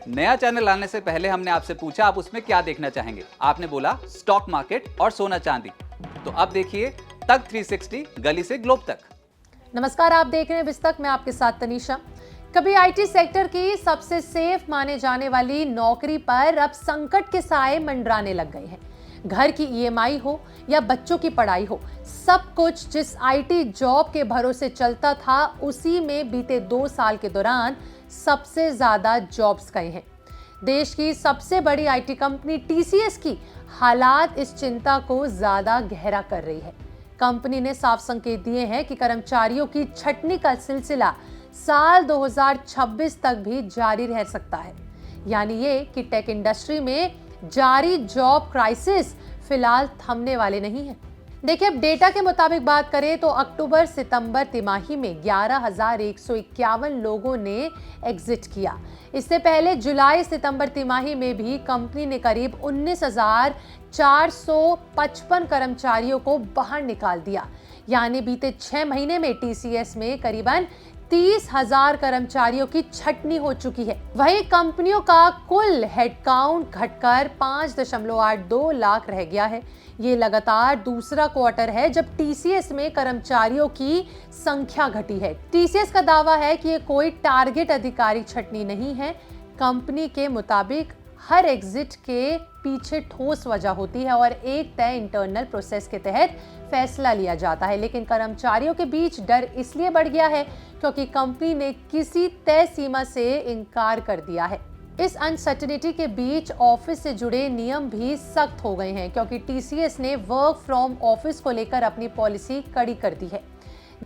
नया चैनल लाने से पहले हमने आपसे पूछा आप उसमें क्या देखना चाहेंगे। आपने बोला स्टॉक मार्केट और सोना चांदी। तो अब देखिए तक 360 गली से ग्लोब तक। नमस्कार, आप देख रहे हैं बिस्तक, मैं आपके साथ तनीषा। कभी आईटी सेक्टर की सबसे सेफ माने जाने वाली नौकरी पर अब संकट के साए मंडराने लग गए हैं। घर की ईएमआई हो या बच्चों की पढ़ाई हो, सब कुछ जिस आईटी जॉब के भरोसे चलता था, उसी में बीते 2 साल के दौरान सबसे ज्यादा जॉब्स गए हैं। देश की सबसे बड़ी आईटी कंपनी टीसीएस की हालात इस चिंता को ज्यादा गहरा कर रही है। कंपनी ने साफ संकेत दिए हैं कि कर्मचारियों की छटनी का सिलसिला साल 2026 तक भी जारी रह सकता है। यानी ये कि टेक इंडस्ट्री में जारी जॉब क्राइसिस फिलहाल थमने वाले नहीं है। देखिए, अब डेटा के मुताबिक बात करें तो अक्टूबर सितंबर तिमाही में 11,151 लोगों ने एग्जिट किया। इससे पहले जुलाई सितंबर तिमाही में भी कंपनी ने करीब 19,455 कर्मचारियों को बाहर निकाल दिया। यानी बीते 6 महीने में टीसीएस में करीबन 30,000 कर्मचारियों की छटनी हो चुकी है। वहीं कंपनियों का कुल हेडकाउंट घटकर 5.82 लाख रह गया है। ये लगातार दूसरा क्वार्टर है जब टीसीएस में कर्मचारियों की संख्या घटी है। टीसीएस का दावा है कि ये कोई टारगेट अधिकारी छटनी नहीं है। कंपनी के मुताबिक हर एग्जिट के पीछे ठोस वजह होती है और एक तय इंटरनल प्रोसेस के तहत फैसला लिया जाता है। लेकिन कर्मचारियों के बीच डर इसलिए बढ़ गया है क्योंकि कंपनी ने किसी तय सीमा से इनकार कर दिया है। इस अनसर्टेनिटी के बीच ऑफिस से जुड़े नियम भी सख्त हो गए हैं क्योंकि टीसीएस ने वर्क फ्रॉम ऑफिस को लेकर अपनी पॉलिसी कड़ी कर दी है।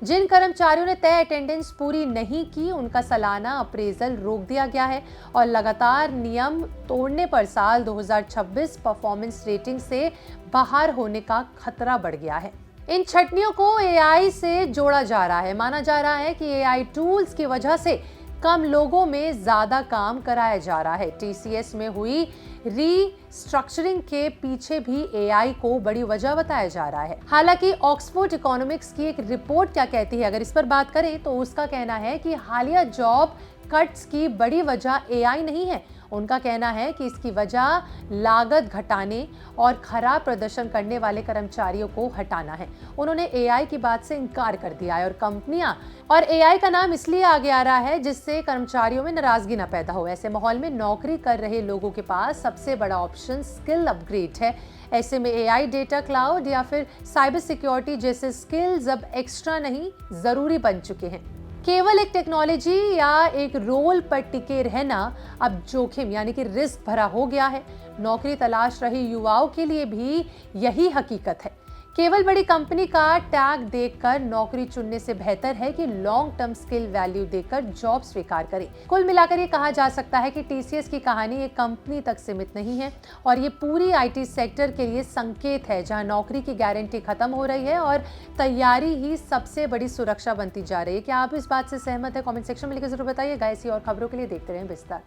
जिन कर्मचारियों ने तय अटेंडेंस पूरी नहीं की, उनका सालाना अप्रेजल रोक दिया गया है और लगातार नियम तोड़ने पर साल 2026 परफॉर्मेंस रेटिंग से बाहर होने का खतरा बढ़ गया है। इन छटनियों को एआई से जोड़ा जा रहा है। माना जा रहा है कि एआई टूल्स की वजह से कम लोगों में ज्यादा काम कराया जा रहा है। टीसीएस में हुई रीस्ट्रक्चरिंग के पीछे भी एआई को बड़ी वजह बताया जा रहा है। हालांकि ऑक्सफोर्ड इकोनॉमिक्स की एक रिपोर्ट क्या कहती है, अगर इस पर बात करें तो उसका कहना है कि हालिया जॉब कट्स की बड़ी वजह एआई नहीं है। उनका कहना है कि इसकी वजह लागत घटाने और खराब प्रदर्शन करने वाले कर्मचारियों को हटाना है। उन्होंने एआई की बात से इनकार कर दिया है और कंपनियां और एआई का नाम इसलिए आगे आ रहा है जिससे कर्मचारियों में नाराजगी न पैदा हो। ऐसे माहौल में नौकरी कर रहे लोगों के पास सबसे बड़ा ऑप्शन स्किल अपग्रेड है। ऐसे में एआई, डेटा, क्लाउड या फिर साइबर सिक्योरिटी जैसे स्किल्स अब एक्स्ट्रा नहीं, जरूरी बन चुके हैं। केवल एक टेक्नोलॉजी या एक रोल पर टिके रहना अब जोखिम यानी कि रिस्क भरा हो गया है। नौकरी तलाश रहे युवाओं के लिए भी यही हकीकत है। केवल बड़ी कंपनी का टैग देखकर नौकरी चुनने से बेहतर है कि लॉन्ग टर्म स्किल वैल्यू देकर जॉब स्वीकार करें। कुल मिलाकर ये कहा जा सकता है कि टीसीएस की कहानी एक कंपनी तक सीमित नहीं है और ये पूरी आईटी सेक्टर के लिए संकेत है, जहां नौकरी की गारंटी खत्म हो रही है और तैयारी ही सबसे बड़ी सुरक्षा बनती जा रही है। क्या आप इस बात से सहमत है? कमेंट सेक्शन में लिखकर जरूर बताइएगा। ऐसी और खबरों के लिए देखते रहें बिस्तर।